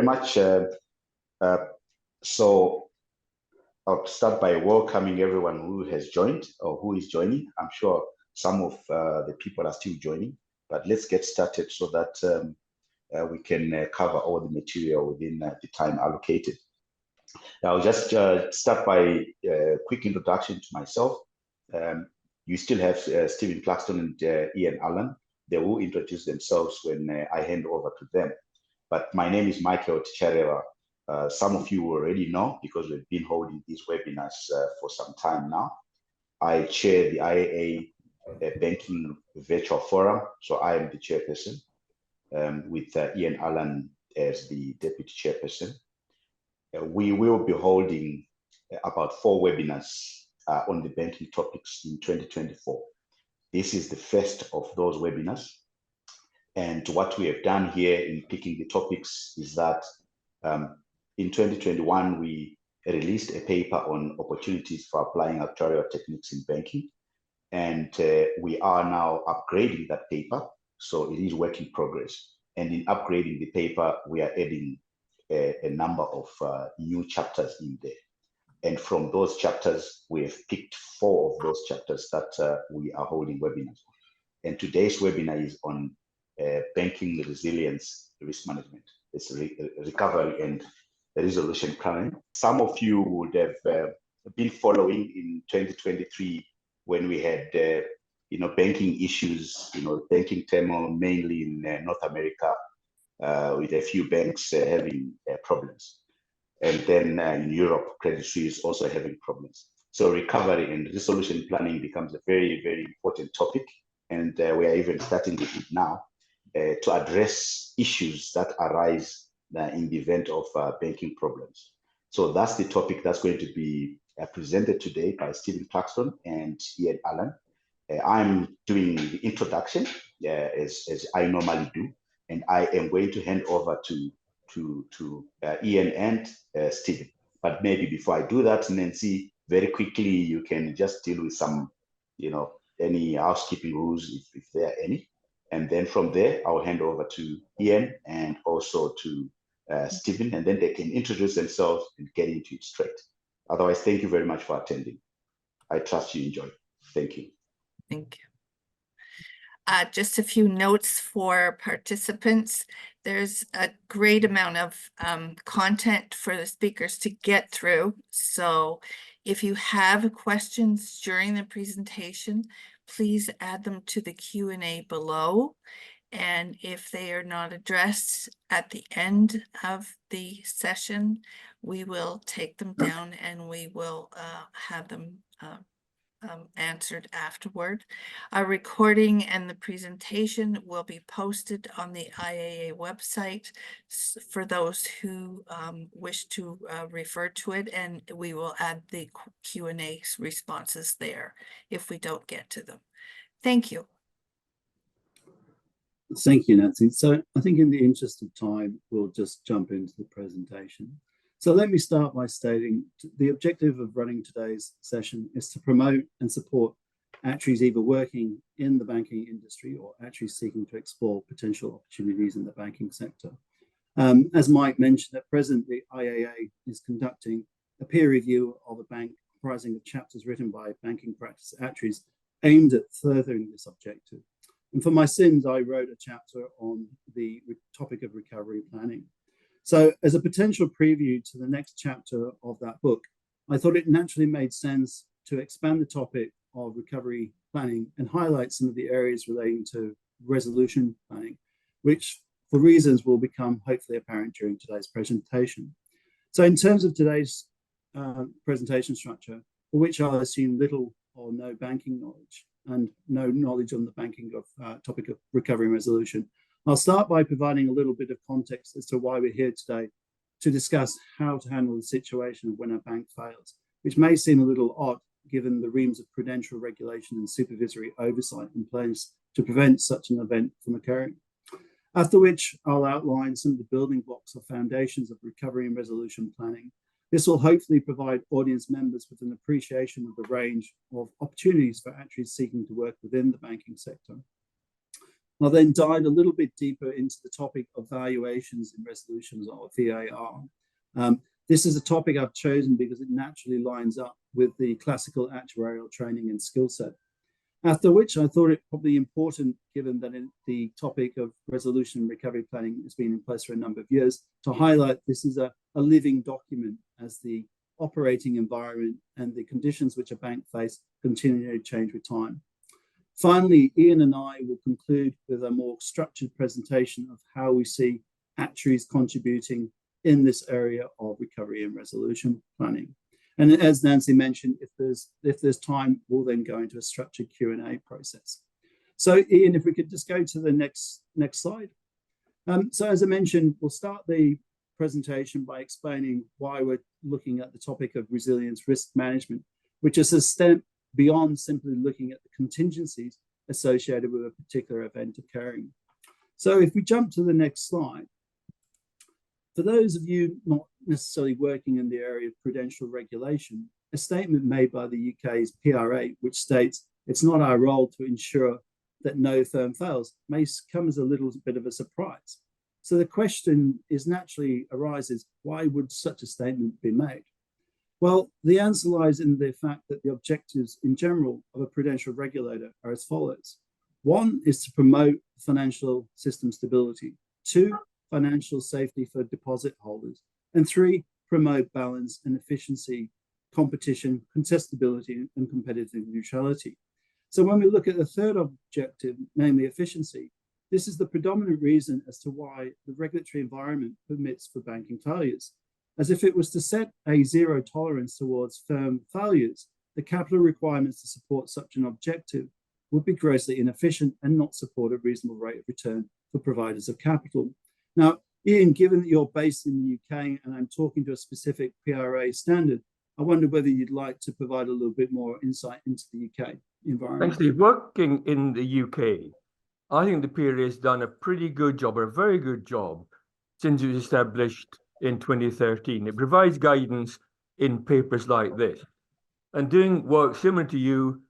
much. So I'll start by welcoming everyone who has joined or who is joining. I'm sure some of the people are still joining, but let's get started so that we can cover all the material within the time allocated. I'll just start by a quick introduction to myself. You still have Stephen Claxton and Ian Allen. They will introduce themselves when I hand over to them. But my name is Michael Tchareva. Some of you already know because we've been holding these webinars for some time now. I chair the IAA Banking Virtual Forum, so I am the chairperson with Ian Allen as the deputy chairperson. We will be holding about 4 webinars on the banking topics in 2024. This is the first of those webinars. And what we have done here in picking the topics is that in 2021, we released a paper on opportunities for applying actuarial techniques in banking. And we are now upgrading that paper. So it is work in progress. And in upgrading the paper, we are adding a number of new chapters in there. And from those chapters, we have picked 4 of those chapters that we are holding webinars on. And today's webinar is on banking resilience risk management. It's recovery and resolution planning. Some of you would have been following in 2023 when we had banking issues, banking turmoil mainly in North America, with a few banks having problems. And then in Europe, Credit Suisse also having problems. So recovery and resolution planning becomes a very, very important topic. And we are even starting with it now to address issues that arise in the event of banking problems. So that's the topic that's going to be presented today by Stephen Claxton and Ian Allen. I'm doing the introduction as I normally do, and I am going to hand over to Ian and Stephen. But maybe before I do that, Nancy, very quickly, you can just deal with some, any housekeeping rules if there are any. And then from there, I'll hand over to Ian and also to Stephen, and then they can introduce themselves and get into it straight. Otherwise, thank you very much for attending. I trust you enjoy. Thank you. Thank you. Just a few notes for participants. There's a great amount of content for the speakers to get through. So if you have questions during the presentation, please add them to the Q&A below. And if they are not addressed at the end of the session, we will take them down and we will have them answered afterward. Our recording and the presentation will be posted on the IAA website for those who wish to refer to it, and we will add the Q&A responses there if we don't get to them. Thank you. Thank you, Nancy. So I think in the interest of time, we'll just jump into the presentation. So let me start by stating the objective of running today's session is to promote and support actuaries either working in the banking industry or actuaries seeking to explore potential opportunities in the banking sector. As Mike mentioned, at present, the IAA is conducting a peer review of a bank comprising of chapters written by banking practice actuaries aimed at furthering this objective. And for my sins, I wrote a chapter on the topic of recovery planning. So as a potential preview to the next chapter of that book, I thought it naturally made sense to expand the topic of recovery planning and highlight some of the areas relating to resolution planning, which for reasons will become hopefully apparent during today's presentation. So in terms of today's presentation structure, for which I assume little or no banking knowledge and no knowledge on the banking of topic of recovery and resolution, I'll start by providing a little bit of context as to why we're here today to discuss how to handle the situation when a bank fails, which may seem a little odd given the reams of prudential regulation and supervisory oversight in place to prevent such an event from occurring. After which, I'll outline some of the building blocks or foundations of recovery and resolution planning. This will hopefully provide audience members with an appreciation of the range of opportunities for actuaries seeking to work within the banking sector. I'll then dive a little bit deeper into the topic of valuations and resolutions, or VAR. This is a topic I've chosen because it naturally lines up with the classical actuarial training and skill set. After which I thought it probably important, given that the topic of resolution and recovery planning has been in place for a number of years, to highlight this is a living document as the operating environment and the conditions which a bank face continue to change with time. Finally, Ian and I will conclude with a more structured presentation of how we see actuaries contributing in this area of recovery and resolution planning. And as Nancy mentioned, if there's time, we'll then go into a structured Q&A process. So Ian, if we could just go to the next slide. So as I mentioned, we'll start the presentation by explaining why we're looking at the topic of resilience risk management, which is a step beyond simply looking at the contingencies associated with a particular event occurring. So if we jump to the next slide, for those of you not necessarily working in the area of prudential regulation, a statement made by the UK's PRA, which states it's not our role to ensure that no firm fails, may come as a little bit of a surprise. So the question naturally arises, why would such a statement be made? Well, the answer lies in the fact that the objectives in general of a prudential regulator are as follows. One is to promote financial system stability. Two, financial safety for deposit holders. And three, promote balance and efficiency, competition, contestability, and competitive neutrality. So when we look at the third objective, namely efficiency, this is the predominant reason as to why the regulatory environment permits for banking failures. As if it was to set a zero tolerance towards firm failures, the capital requirements to support such an objective would be grossly inefficient and not support a reasonable rate of return for providers of capital. Now, Ian, given that you're based in the UK and I'm talking to a specific PRA standard, I wonder whether you'd like to provide a little bit more insight into the UK environment. Thanks, Steve. Working in the UK, I think the PRA has done a pretty good job, or a very good job, since it was established in 2013. It provides guidance in papers like this. And doing work similar to you,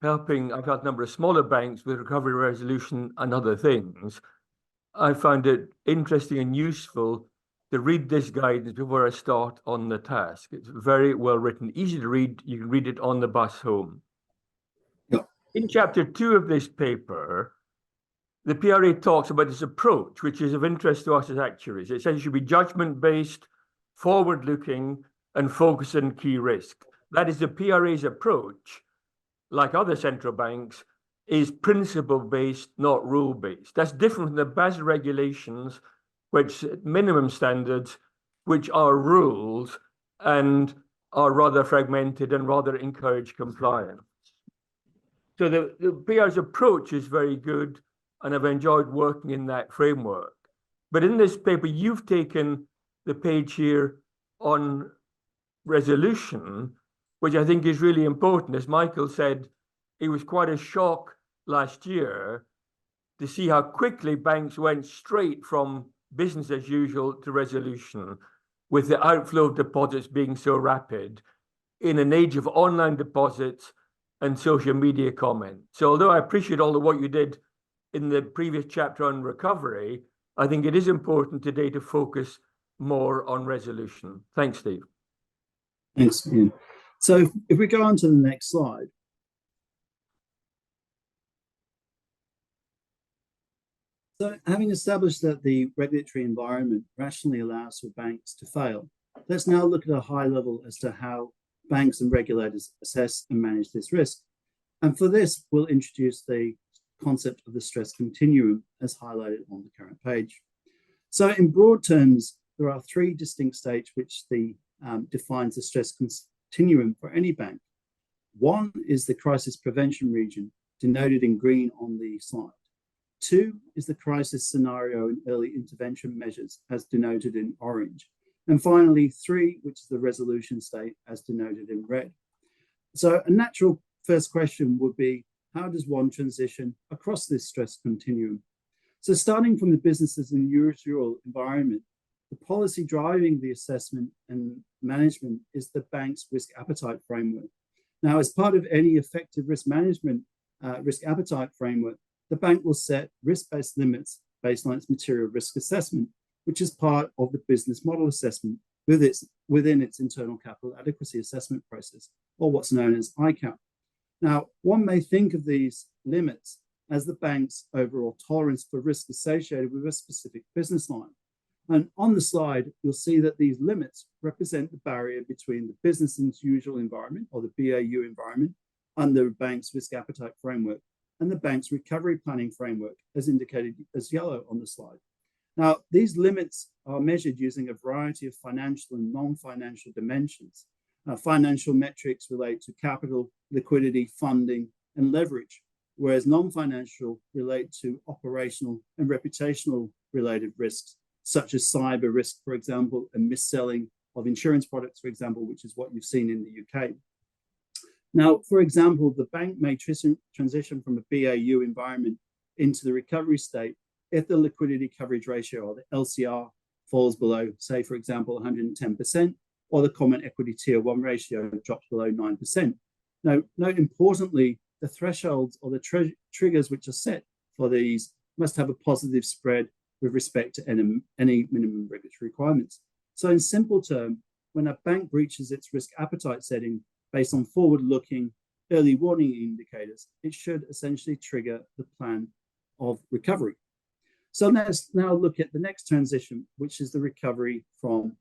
I've had a number of smaller banks with recovery resolution and other things. I found it interesting and useful to read this guidance before I start on the task. It's very well written, easy to read. You can read it on the bus home. Yep. In chapter 2 of this paper, the PRA talks about this approach, which is of interest to us as actuaries. It says it should be judgment-based, forward-looking, and focus on key risk. That is, the PRA's approach, like other central banks, is principle-based, not rule-based. That's different from the Basel regulations, which minimum standards, which are rules and are rather fragmented and rather encourage compliance. So the PRA's approach is very good, and I've enjoyed working in that framework. But in this paper, you've taken the page here on resolution, which I think is really important. As Michael said, it was quite a shock last year to see how quickly banks went straight from business as usual to resolution, with the outflow of deposits being so rapid in an age of online deposits and social media comment. So although I appreciate all the work you did in the previous chapter on recovery, I think it is important today to focus more on resolution. Thanks, Steve. Thanks, Ian. So if we go on to the next slide. So having established that the regulatory environment rationally allows for banks to fail, let's now look at a high level as to how banks and regulators assess and manage this risk. And for this, we'll introduce the concept of the stress continuum as highlighted on the current page. So in broad terms, there are three distinct states which defines the stress continuum for any bank. One is the crisis prevention region, denoted in green on the slide. Two is the crisis scenario and early intervention measures, as denoted in orange. And finally, three, which is the resolution state, as denoted in red. So a natural first question would be, how does one transition across this stress continuum? So starting from the business as usual environment, the policy driving the assessment and management is the bank's risk appetite framework. Now, as part of any effective risk management, risk appetite framework, the bank will set risk-based limits based on its material risk assessment, which is part of the business model assessment within its internal capital adequacy assessment process, or what's known as ICAAP. Now, one may think of these limits as the bank's overall tolerance for risk associated with a specific business line. And on the slide, you'll see that these limits represent the barrier between the business as usual environment, or the BAU environment, under the bank's risk appetite framework, and the bank's recovery planning framework, as indicated as yellow on the slide. Now, these limits are measured using a variety of financial and non-financial dimensions. Financial metrics relate to capital, liquidity, funding, and leverage, whereas non-financial relate to operational and reputational related risks, such as cyber risk, for example, and mis-selling of insurance products, for example, which is what you've seen in the UK. Now, for example, the bank may transition from a BAU environment into the recovery state if the liquidity coverage ratio, or the LCR, falls below, say, for example, 110%, or the common equity tier 1 ratio drops below 9%. Now, note importantly, the thresholds or the triggers which are set for these must have a positive spread with respect to any minimum regulatory requirements. So in simple terms, when a bank breaches its risk appetite setting based on forward-looking early warning indicators, it should essentially trigger the plan of recovery. So let's now look at the next transition, which is the recovery from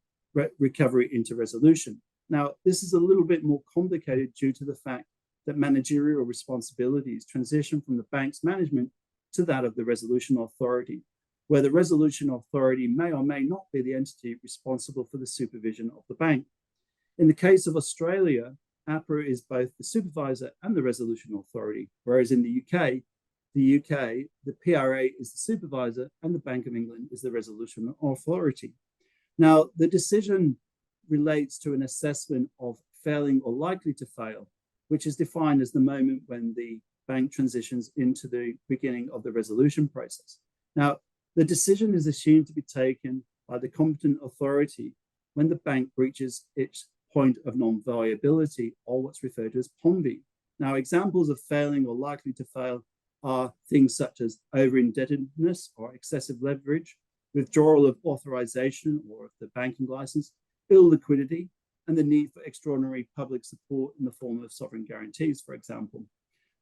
recovery into resolution. Now, this is a little bit more complicated due to the fact that managerial responsibilities transition from the bank's management to that of the resolution authority, where the resolution authority may or may not be the entity responsible for the supervision of the bank. In the case of Australia, APRA is both the supervisor and the resolution authority, whereas in the UK, the PRA is the supervisor and the Bank of England is the resolution authority. Now, the decision relates to an assessment of failing or likely to fail, which is defined as the moment when the bank transitions into the beginning of the resolution process. Now, the decision is assumed to be taken by the competent authority when the bank breaches its point of non-viability, or what's referred to as PONV. Now, examples of failing or likely to fail are things such as over-indebtedness or excessive leverage, withdrawal of authorization or of the banking license, ill liquidity, and the need for extraordinary public support in the form of sovereign guarantees, for example.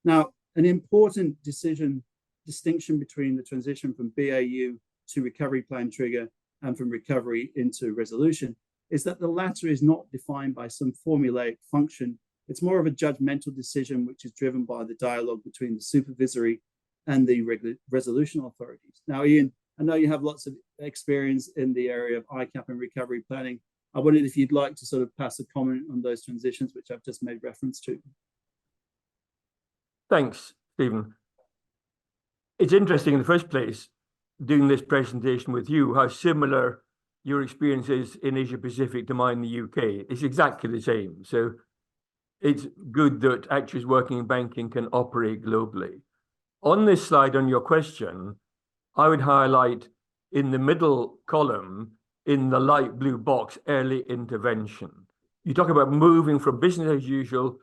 Now, an important distinction between the transition from BAU to recovery plan trigger and from recovery into resolution is that the latter is not defined by some formulaic function. It's more of a judgmental decision which is driven by the dialogue between the supervisory and the resolution authorities. Now, Ian, I know you have lots of experience in the area of ICAAP and recovery planning. I wondered if you'd like to sort of pass a comment on those transitions, which I've just made reference to. Thanks, Stephen. It's interesting in the first place, doing this presentation with you, how similar your experience is in Asia Pacific to mine in the UK. It's exactly the same. So it's good that actuaries working in banking can operate globally. On this slide, on your question, I would highlight in the middle column, in the light blue box, early intervention. You talk about moving from business as usual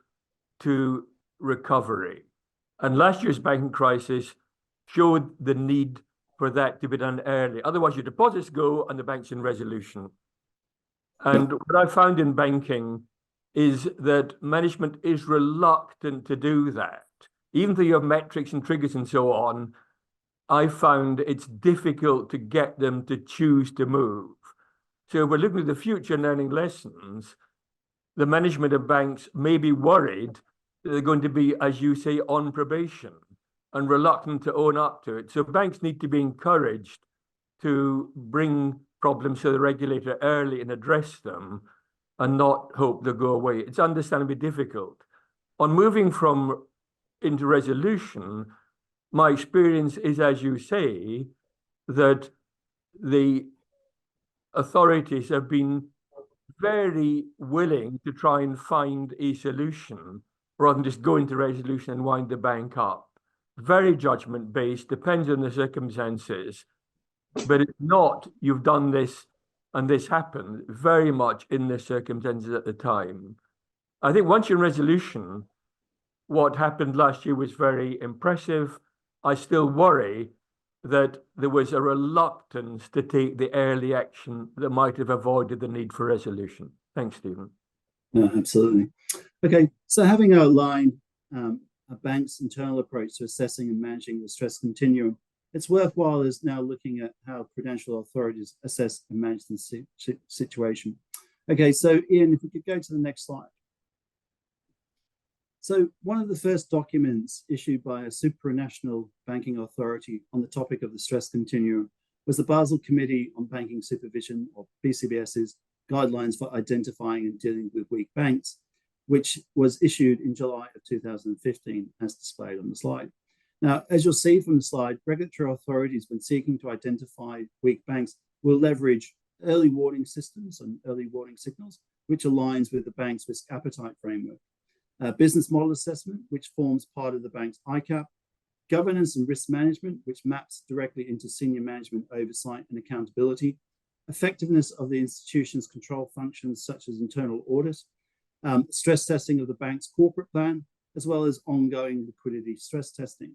to recovery. And last year's banking crisis showed the need for that to be done early. Otherwise, your deposits go and the bank's in resolution. And what I found in banking is that management is reluctant to do that. Even though you have metrics and triggers and so on, I found it's difficult to get them to choose to move. So we're looking at the future and learning lessons. The management of banks may be worried that they're going to be, as you say, on probation and reluctant to own up to it. So banks need to be encouraged to bring problems to the regulator early and address them and not hope they'll go away. It's understandably difficult. On moving from into resolution, my experience is, as you say, that the authorities have been very willing to try and find a solution rather than just go into resolution and wind the bank up. Very judgment-based, depends on the circumstances, but it's not, you've done this and this happened, very much in the circumstances at the time. I think once you're in resolution, what happened last year was very impressive. I still worry that there was a reluctance to take the early action that might have avoided the need for resolution. Thanks, Stephen. No, absolutely. Okay, so having outlined a bank's internal approach to assessing and managing the stress continuum, it's worthwhile is now looking at how prudential authorities assess and manage the situation. Okay, so Ian, if we could go to the next slide. So one of the first documents issued by a supranational banking authority on the topic of the stress continuum was the Basel Committee on Banking Supervision, or BCBS's, guidelines for identifying and dealing with weak banks, which was issued in July of 2015, as displayed on the slide. Now, as you'll see from the slide, regulatory authorities, when seeking to identify weak banks, will leverage early warning systems and early warning signals, which aligns with the bank's risk appetite framework. Business model assessment, which forms part of the bank's ICAP, governance and risk management, which maps directly into senior management oversight and accountability, effectiveness of the institution's control functions, such as internal audit, stress testing of the bank's corporate plan, as well as ongoing liquidity stress testing,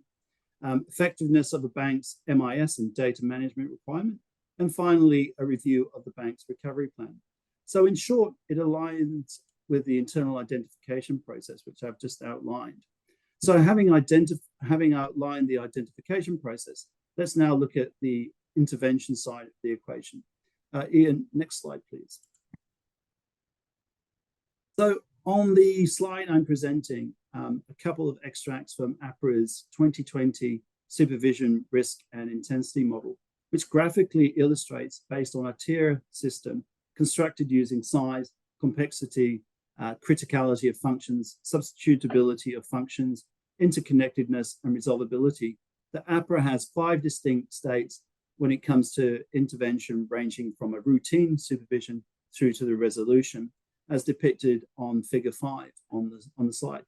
effectiveness of the bank's MIS and data management requirement, and finally, a review of the bank's recovery plan. So in short, it aligns with the internal identification process, which I've just outlined. So having outlined the identification process, let's now look at the intervention side of the equation. Ian, next slide, please. So on the slide I'm presenting, a couple of extracts from APRA's 2020 Supervision, Risk and Intensity Model, which graphically illustrates, based on a tier system constructed using size, complexity, criticality of functions, substitutability of functions, interconnectedness, and resolvability, that APRA has 5 distinct states when it comes to intervention, ranging from a routine supervision through to the resolution, as depicted on figure 5 on the slide.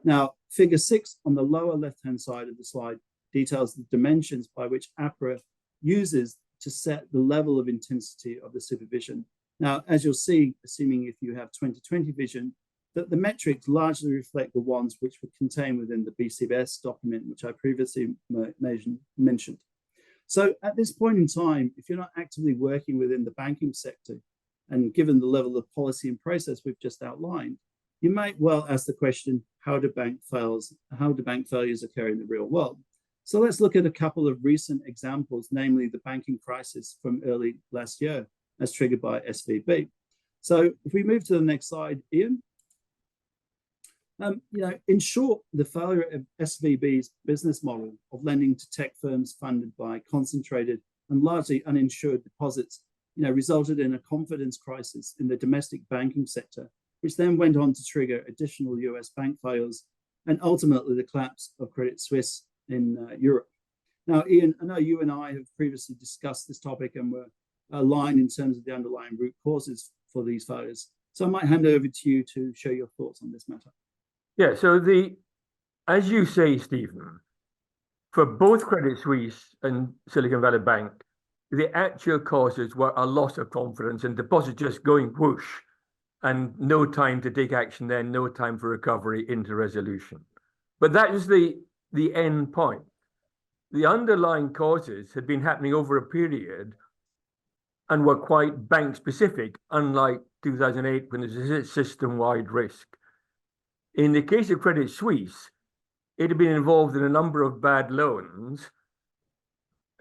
Now, figure 6 on the lower left-hand side of the slide details the dimensions by which APRA uses to set the level of intensity of the supervision. Now, as you'll see, assuming if you have 2020 vision, that the metrics largely reflect the ones which were contained within the BCBS document, which I previously mentioned. So at this point in time, if you're not actively working within the banking sector, and given the level of policy and process we've just outlined, you might well ask the question, how do bank failures occur in the real world? So let's look at a couple of recent examples, namely the banking crisis from early last year, as triggered by SVB. So if we move to the next slide, Ian. In short, the failure of SVB's business model of lending to tech firms funded by concentrated and largely uninsured deposits, resulted in a confidence crisis in the domestic banking sector, which then went on to trigger additional US bank failures and ultimately the collapse of Credit Suisse in Europe. Now, Ian, I know you and I have previously discussed this topic and were aligned in terms of the underlying root causes for these failures. So I might hand over to you to share your thoughts on this matter. Yeah, so as you say, Stephen, for both Credit Suisse and Silicon Valley Bank, the actual causes were a loss of confidence and deposits just going whoosh, and no time to take action then, no time for recovery into resolution. But that is the end point. The underlying causes had been happening over a period and were quite bank specific, unlike 2008 when there was a system-wide risk. In the case of Credit Suisse, it had been involved in a number of bad loans,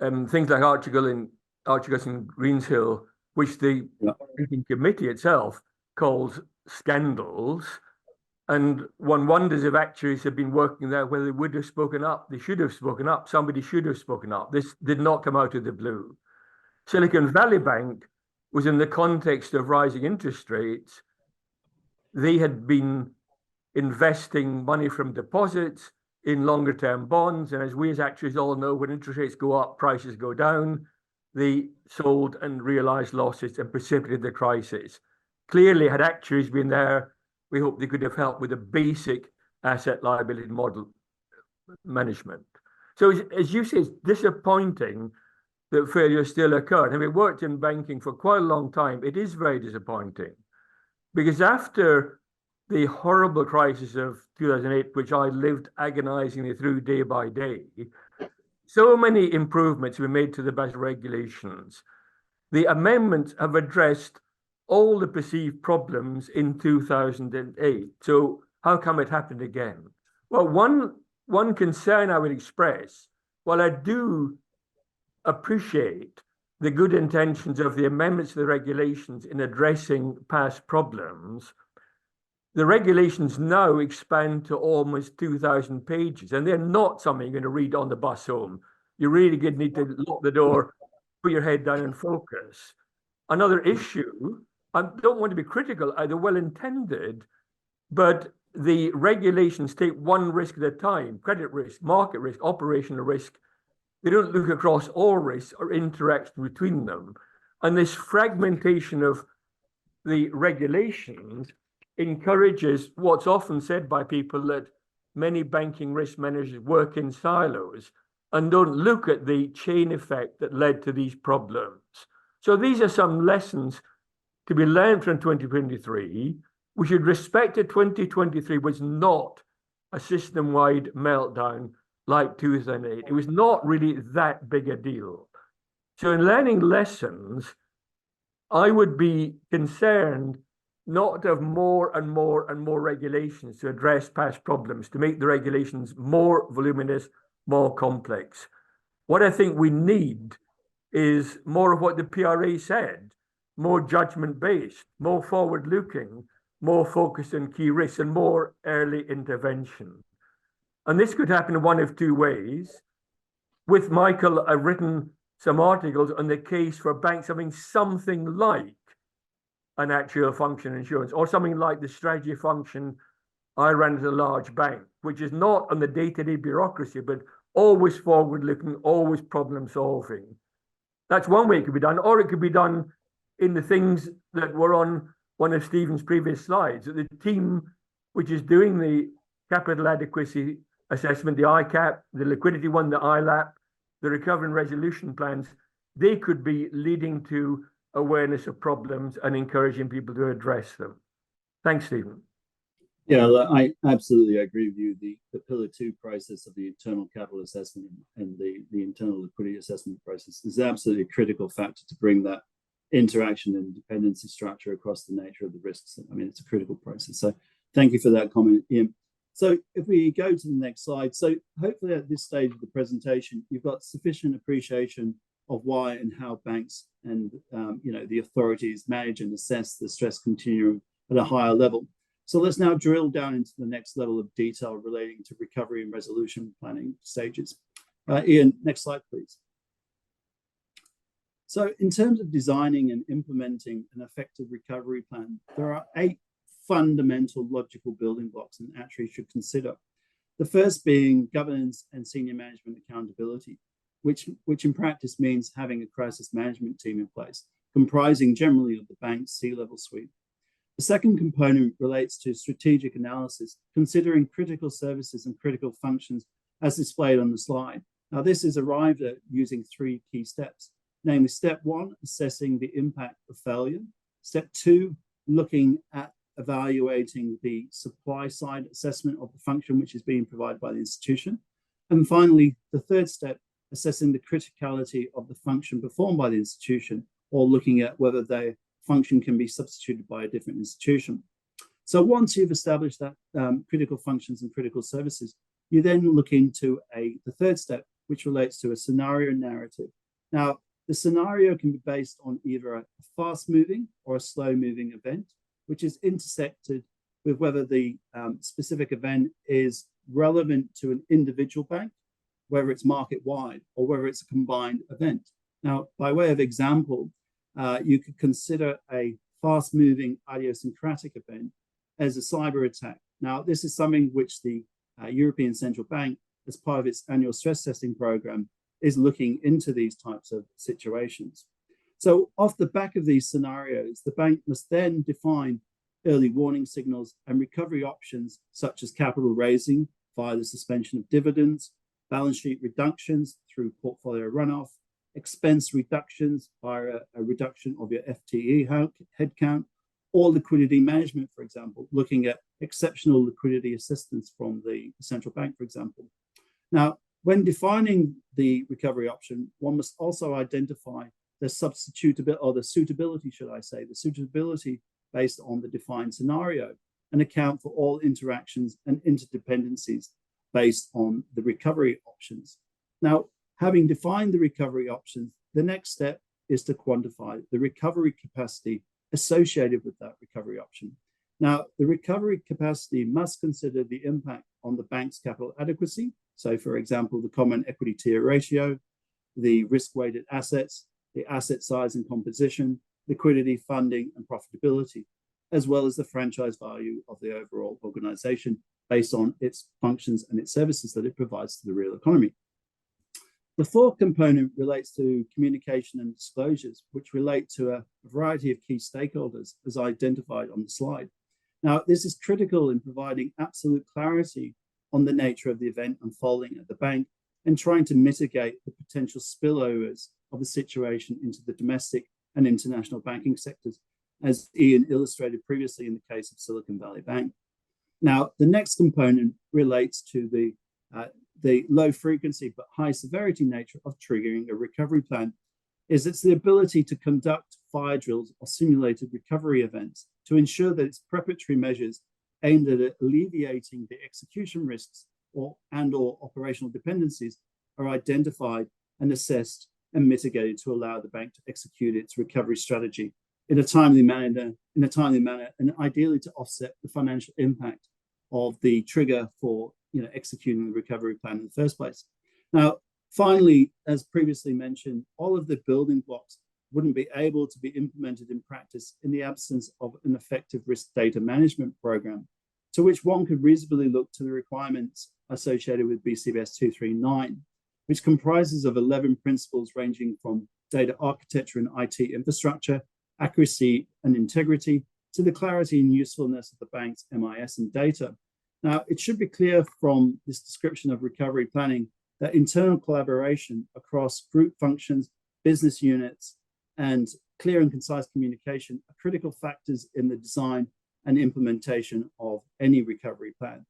things like Archegos and Greenshill, which the banking committee itself calls scandals. And one wonders if actuaries had been working there, whether they would have spoken up. They should have spoken up. Somebody should have spoken up. This did not come out of the blue. Silicon Valley Bank was in the context of rising interest rates. They had been investing money from deposits in longer term bonds. And as we as actuaries all know, when interest rates go up, prices go down. They sold and realized losses and precipitated the crisis. Clearly, had actuaries been there, we hope they could have helped with a basic asset liability model management. So as you say, it's disappointing that failure still occurred. Having worked in banking for quite a long time, it is very disappointing, because after the horrible crisis of 2008, which I lived agonizingly through day by day, so many improvements were made to the Basel regulations. The amendments have addressed all the perceived problems in 2008. So how come it happened again? Well, one concern I would express, while I do appreciate the good intentions of the amendments to the regulations in addressing past problems, the regulations now expand to almost 2,000 pages, and they're not something you're going to read on the bus home. You really need to lock the door, put your head down and focus. Another issue, I don't want to be critical, they're well-intended, but the regulations take one risk at a time: credit risk, market risk, operational risk. They don't look across all risks or interaction between them. And this fragmentation of the regulations encourages what's often said by people, that many banking risk managers work in silos and don't look at the chain effect that led to these problems. So these are some lessons to be learned from 2023. We should respect that 2023 was not a system-wide meltdown like 2008. It was not really that big a deal. So in learning lessons, I would be concerned not to have more and more and more regulations to address past problems, to make the regulations more voluminous, more complex. What I think we need is more of what the PRA said: more judgment-based, more forward-looking, more focused on key risks, and more early intervention. And this could happen in one of two ways. With Michael, I've written some articles on the case for banks having something like an actual function insurance, or something like the strategy function I ran as a large bank, which is not on the day-to-day bureaucracy, but always forward-looking, always problem-solving. That's one way it could be done, or it could be done in the things that were on one of Stephen's previous slides, that the team which is doing the capital adequacy assessment, the ICAP, the liquidity one, the ILAP, the recovery and resolution plans, they could be leading to awareness of problems and encouraging people to address them. Thanks, Stephen. Yeah, I absolutely agree with you. The Pillar 2 process of the internal capital assessment and the internal liquidity assessment process is absolutely a critical factor to bring that interaction and dependency structure across the nature of the risks. I mean, it's a critical process. So thank you for that comment, Ian. So if we go to the next slide, so hopefully at this stage of the presentation, you've got sufficient appreciation of why and how banks and the authorities manage and assess the stress continuum at a higher level. So let's now drill down into the next level of detail relating to recovery and resolution planning stages. Ian, next slide, please. So in terms of designing and implementing an effective recovery plan, there are 8 fundamental logical building blocks an actuary should consider. The first being governance and senior management accountability, which in practice means having a crisis management team in place, comprising generally of the bank's C-level suite. The second component relates to strategic analysis, considering critical services and critical functions as displayed on the slide. Now, this is arrived at using 3 key steps, namely step 1, assessing the impact of failure. Step 2, looking at evaluating the supply side assessment of the function which is being provided by the institution. And finally, the third step, assessing the criticality of the function performed by the institution, or looking at whether their function can be substituted by a different institution. So once you've established that critical functions and critical services, you then look into the third step, which relates to a scenario narrative. Now, the scenario can be based on either a fast-moving or a slow-moving event, which is intersected with whether the specific event is relevant to an individual bank, whether it's market-wide, or whether it's a combined event. Now, by way of example, you could consider a fast-moving idiosyncratic event as a cyber attack. Now, this is something which the European Central Bank, as part of its annual stress testing program, is looking into these types of situations. So off the back of these scenarios, the bank must then define early warning signals and recovery options, such as capital raising via the suspension of dividends, balance sheet reductions through portfolio runoff, expense reductions via a reduction of your FTE headcount, or liquidity management, for example, looking at exceptional liquidity assistance from the central bank, for example. Now, when defining the recovery option, one must also identify the substitutability, or the suitability, should I say, the suitability based on the defined scenario, and account for all interactions and interdependencies based on the recovery options. Now, having defined the recovery options, the next step is to quantify the recovery capacity associated with that recovery option. Now, the recovery capacity must consider the impact on the bank's capital adequacy. So, for example, the common equity tier ratio, the risk-weighted assets, the asset size and composition, liquidity, funding, and profitability, as well as the franchise value of the overall organization based on its functions and its services that it provides to the real economy. The fourth component relates to communication and disclosures, which relate to a variety of key stakeholders as identified on the slide. Now, this is critical in providing absolute clarity on the nature of the event unfolding at the bank and trying to mitigate the potential spillovers of the situation into the domestic and international banking sectors, as Ian illustrated previously in the case of Silicon Valley Bank. Now, the next component relates to the low frequency but high severity nature of triggering a recovery plan. It's the ability to conduct fire drills or simulated recovery events to ensure that its preparatory measures aimed at alleviating the execution risks or operational dependencies are identified and assessed and mitigated to allow the bank to execute its recovery strategy in a timely manner, and ideally to offset the financial impact of the trigger for executing the recovery plan in the first place. Now, finally, as previously mentioned, all of the building blocks wouldn't be able to be implemented in practice in the absence of an effective risk data management program, to which one could reasonably look to the requirements associated with BCBS 239, which comprises of 11 principles ranging from data architecture and IT infrastructure, accuracy and integrity, to the clarity and usefulness of the bank's MIS and data. Now, it should be clear from this description of recovery planning that internal collaboration across group functions, business units, and clear and concise communication are critical factors in the design and implementation of any recovery plan.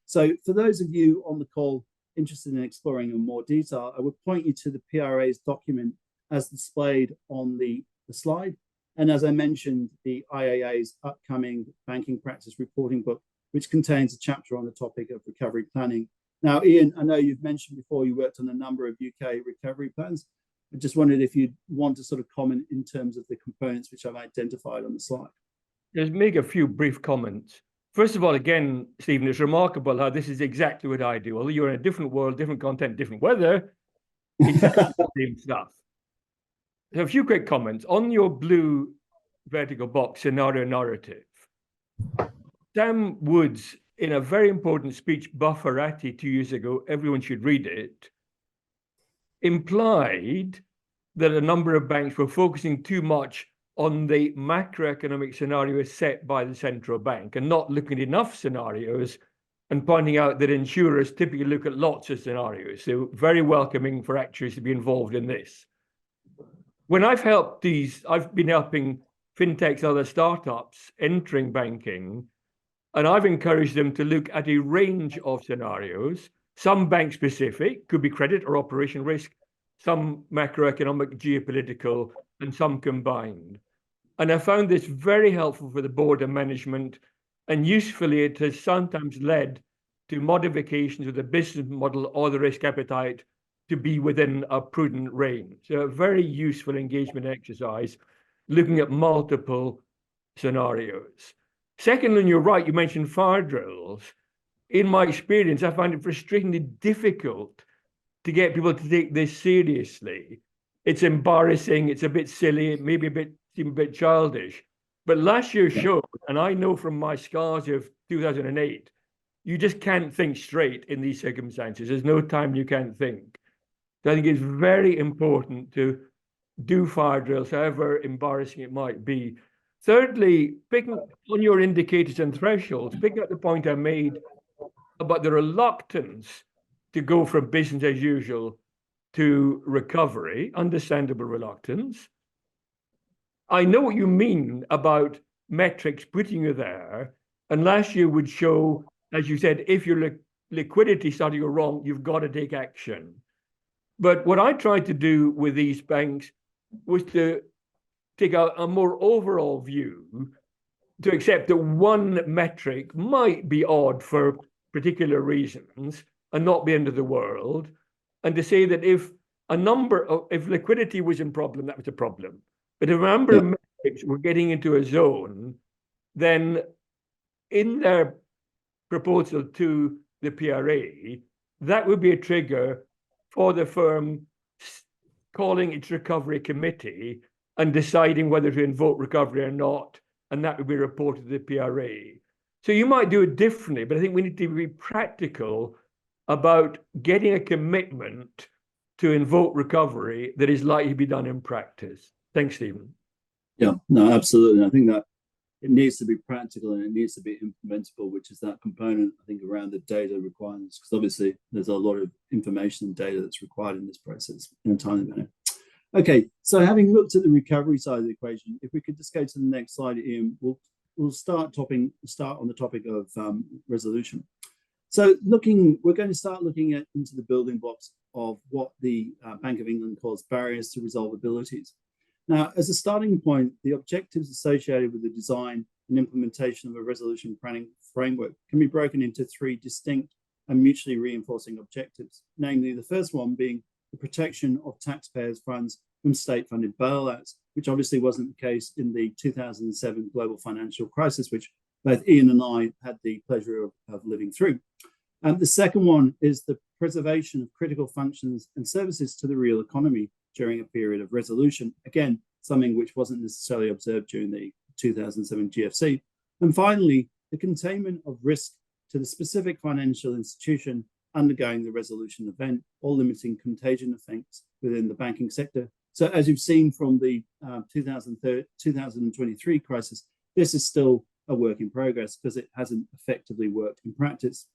So for those of you on the call interested in exploring in more detail, I would point you to the PRA's document as displayed on the slide. And as I mentioned, the IAA's upcoming banking practice reporting book, which contains a chapter on the topic of recovery planning. Now, Ian, I know you've mentioned before you worked on a number of UK recovery plans. I just wondered if you'd want to sort of comment in terms of the components which I've identified on the slide. Just make a few brief comments. First of all, again, Stephen, it's remarkable how this is exactly what I do. Although you're in a different world, different content, different weather, it's the same stuff. So a few quick comments. On your blue vertical box, scenario narrative, Sam Woods, in a very important speech, Bufferati, 2 years ago, everyone should read it, implied that a number of banks were focusing too much on the macroeconomic scenarios set by the central bank and not looking at enough scenarios, and pointing out that insurers typically look at lots of scenarios. So very welcoming for actuaries to be involved in this. When I've been helping fintechs, other startups entering banking, and I've encouraged them to look at a range of scenarios, some bank specific, could be credit or operation risk, some macroeconomic, geopolitical, and some combined. And I found this very helpful for the board and management, and usefully it has sometimes led to modifications of the business model or the risk appetite to be within a prudent range. So a very useful engagement exercise, looking at multiple scenarios. Secondly, and you're right, you mentioned fire drills. In my experience, I find it frustratingly difficult to get people to take this seriously. It's embarrassing, it's a bit silly, maybe seem a bit childish. But last year showed, and I know from my scars of 2008, you just can't think straight in these circumstances. There's no time you can't think. So I think it's very important to do fire drills, however embarrassing it might be. Thirdly, picking on your indicators and thresholds, picking up the point I made about the reluctance to go from business as usual to recovery, understandable reluctance. I know what you mean about metrics putting you there, and last year would show, as you said, if you're liquidity starting to go wrong, you've got to take action. But what I tried to do with these banks was to take a more overall view, to accept that one metric might be odd for particular reasons and not be end of the world, and to say that if liquidity was in problem, that was a problem. But if a number of metrics were getting into a zone, then in their proposal to the PRA, that would be a trigger for the firm calling its recovery committee and deciding whether to invoke recovery or not, and that would be reported to the PRA. So you might do it differently, but I think we need to be practical about getting a commitment to invoke recovery that is likely to be done in practice. Thanks, Stephen. Yeah, no, absolutely. I think that it needs to be practical and it needs to be implementable, which is that component, I think, around the data requirements, because obviously there's a lot of information and data that's required in this process in a timely manner. Okay, so having looked at the recovery side of the equation, if we could just go to the next slide, Ian, we'll start on the topic of resolution. So we're going to start looking into the building blocks of what the Bank of England calls barriers to resolvabilities. Now, as a starting point, the objectives associated with the design and implementation of a resolution planning framework can be broken into three distinct and mutually reinforcing objectives, namely the first one being the protection of taxpayers' funds from state-funded bailouts, which obviously wasn't the case in the 2007 global financial crisis, which both Ian and I had the pleasure of living through. The second one is the preservation of critical functions and services to the real economy during a period of resolution. Again, something which wasn't necessarily observed during the 2007 GFC. And finally, the containment of risk to the specific financial institution undergoing the resolution event, or limiting contagion effects within the banking sector. So as you've seen from the 2023 crisis, this is still a work in progress because it hasn't effectively worked in practice.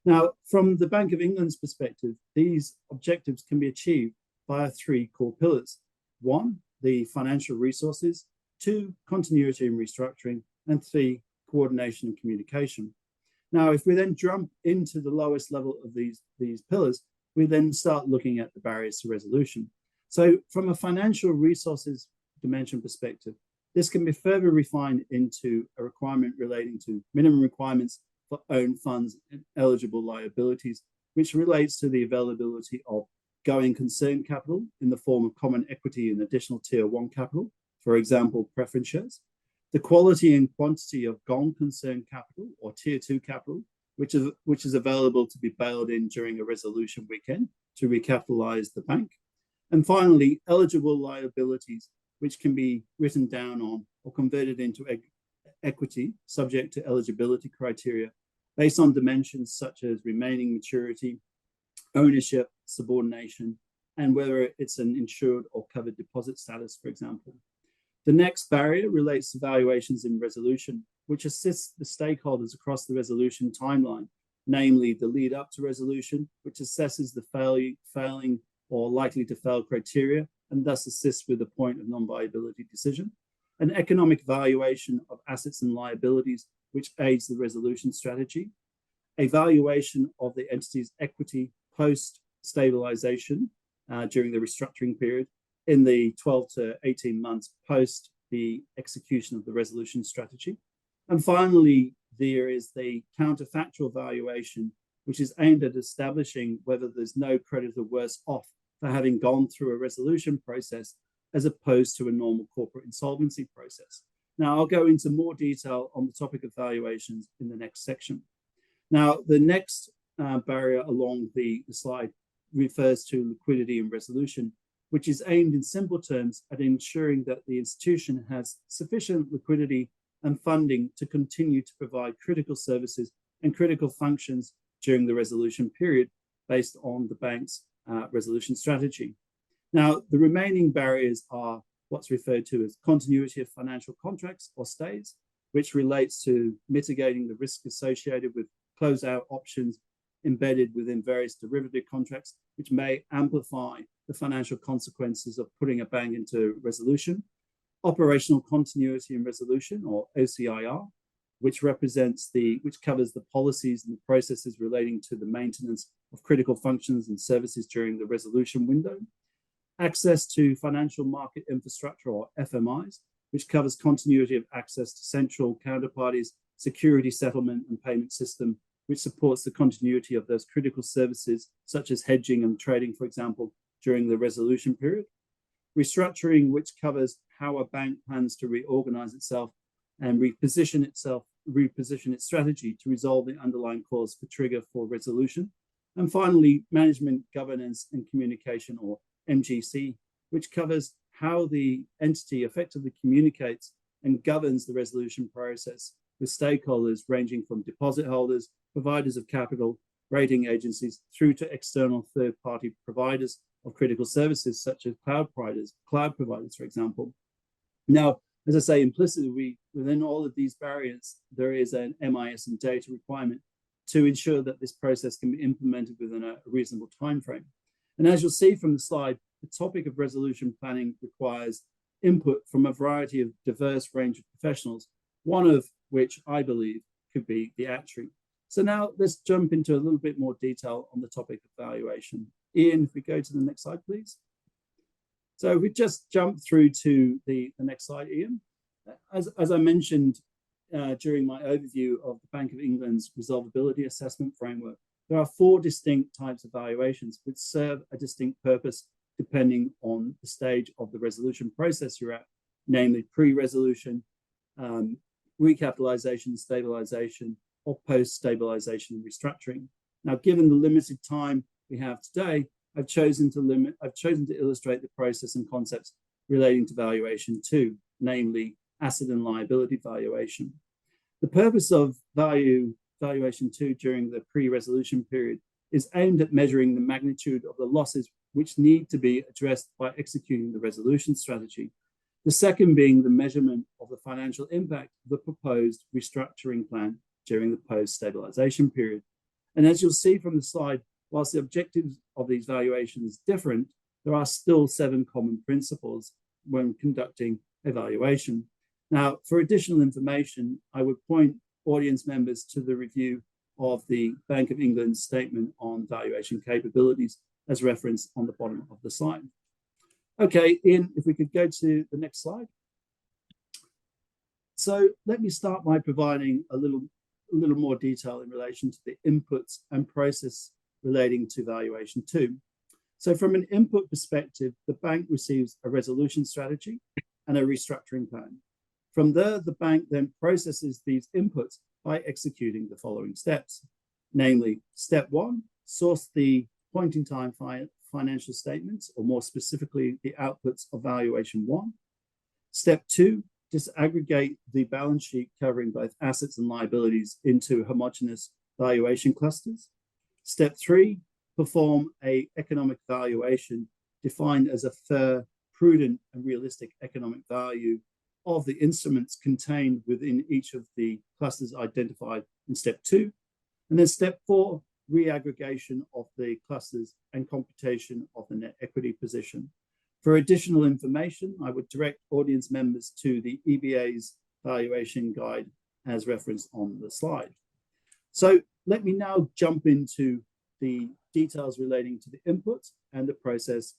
Now, from the Bank of England's perspective, these objectives can be achieved via three core pillars. One, the financial resources. Two, continuity and restructuring. And three, coordination and communication. Now, if we then jump into the lowest level of these pillars, we then start looking at the barriers to resolution. So from a financial resources dimension perspective, this can be further refined into a requirement relating to minimum requirements for own funds and eligible liabilities, which relates to the availability of going concern capital in the form of common equity and additional tier 1 capital, for example, preference shares. The quality and quantity of gone concern capital or tier 2 capital, which is available to be bailed in during a resolution weekend to recapitalize the bank. And finally, eligible liabilities, which can be written down on or converted into equity subject to eligibility criteria based on dimensions such as remaining maturity, ownership, subordination, and whether it's an insured or covered deposit status, for example. The next barrier relates to valuations in resolution, which assists the stakeholders across the resolution timeline, namely the lead up to resolution, which assesses the failing or likely to fail criteria, and thus assists with the point of non-viability decision. An economic valuation of assets and liabilities, which aids the resolution strategy. A valuation of the entity's equity post-stabilization during the restructuring period, in the 12 to 18 months post the execution of the resolution strategy. And finally, there is the counterfactual valuation, which is aimed at establishing whether there's no creditor worse off for having gone through a resolution process as opposed to a normal corporate insolvency process. Now, I'll go into more detail on the topic of valuations in the next section. Now, the next barrier along the slide refers to liquidity and resolution, which is aimed in simple terms at ensuring that the institution has sufficient liquidity and funding to continue to provide critical services and critical functions during the resolution period based on the bank's resolution strategy. Now, the remaining barriers are what's referred to as continuity of financial contracts or stays, which relates to mitigating the risk associated with closeout options embedded within various derivative contracts, which may amplify the financial consequences of putting a bank into resolution. Operational continuity and resolution, or OCIR, which covers the policies and the processes relating to the maintenance of critical functions and services during the resolution window. Access to financial market infrastructure, or FMIs, which covers continuity of access to central counterparties, security settlement and payment system, which supports the continuity of those critical services, such as hedging and trading, for example, during the resolution period. Restructuring, which covers how a bank plans to reorganize itself and reposition its strategy to resolve the underlying cause for trigger for resolution. And finally, management, governance and communication, or MGC, which covers how the entity effectively communicates and governs the resolution process with stakeholders ranging from deposit holders, providers of capital, rating agencies, through to external third-party providers of critical services, such as cloud providers, for example. Now, as I say, implicitly, within all of these barriers, there is an MIS and data requirement to ensure that this process can be implemented within a reasonable timeframe. And as you'll see from the slide, the topic of resolution planning requires input from a variety of diverse range of professionals, one of which I believe could be the actuary. So now let's jump into a little bit more detail on the topic of valuation. Ian, if we go to the next slide, please. So we just jumped through to the next slide, Ian. As I mentioned during my overview of the Bank of England's resolvability assessment framework, there are 4 distinct types of valuations which serve a distinct purpose depending on the stage of the resolution process you're at, namely pre-resolution, recapitalization, stabilization, or post-stabilization and restructuring. Now, given the limited time we have today, I've chosen to illustrate the process and concepts relating to valuation 2, namely asset and liability valuation. The purpose of valuation 2 during the pre-resolution period is aimed at measuring the magnitude of the losses which need to be addressed by executing the resolution strategy. The second being the measurement of the financial impact of the proposed restructuring plan during the post-stabilization period. And as you'll see from the slide, whilst the objectives of these valuations are different, there are still 7 common principles when conducting evaluation. Now, for additional information, I would point audience members to the review of the Bank of England statement on valuation capabilities as referenced on the bottom of the slide. Okay, Ian, if we could go to the next slide. So let me start by providing a little more detail in relation to the inputs and process relating to valuation 2. So from an input perspective, the bank receives a resolution strategy and a restructuring plan. From there, the bank then processes these inputs by executing the following steps, namely, step 1, source the point-in-time financial statements, or more specifically, the outputs of valuation 1. Step 2, disaggregate the balance sheet covering both assets and liabilities into homogeneous valuation clusters. Step 3, perform an economic valuation defined as a fair, prudent, and realistic economic value of the instruments contained within each of the clusters identified in step 2. And then step 4, reaggregation of the clusters and computation of the net equity position. For additional information, I would direct audience members to the EBA's valuation guide as referenced on the slide. So let me now jump into the details relating to the inputs and the process